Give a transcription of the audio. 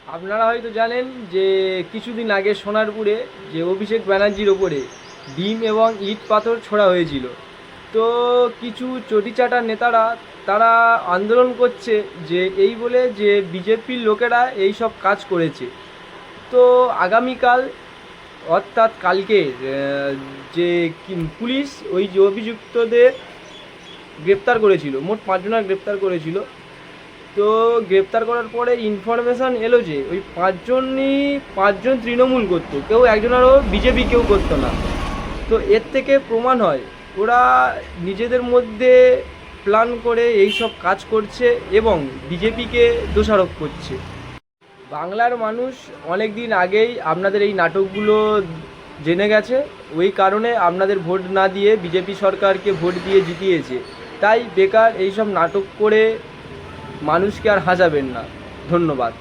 আপনারা হয়তো জানেন যে কিছুদিন আগে সোনারপুরে যে অভিষেক ব্যানার্জির ওপরে ডিম এবং ইট পাথর ছোড়া হয়েছিল। তো কিছু চটিচাটা নেতারা তারা আন্দোলন করছে যে এই বলে যে বিজেপির লোকেরা এই সব কাজ করেছে। তো আগামীকাল অর্থাৎ কালকে যে পুলিশ ওই যে অভিযুক্তদের গ্রেপ্তার করেছিল, মোট 5 জনের গ্রেপ্তার করেছিল। তো গ্রেপ্তার করার পরে ইনফরমেশান এলো যে ওই 5জন তৃণমূল করতো, কেউ একজনেরও বিজেপি কেউ করতো না। তো এর থেকে প্রমাণ হয় ওরা নিজেদের মধ্যে প্ল্যান করে এই সব কাজ করছে এবং বিজেপিকে দোষারোপ করছে। বাংলার মানুষ অনেক দিন আগেই আপনাদের এই নাটকগুলো জেনে গেছে, ওই কারণে আপনাদের ভোট না দিয়ে বিজেপি সরকারকে ভোট দিয়ে জিতিয়েছে। তাই বেকার এইসব নাটক করে মানুষকে আর হাসাবেন না। ধন্যবাদ।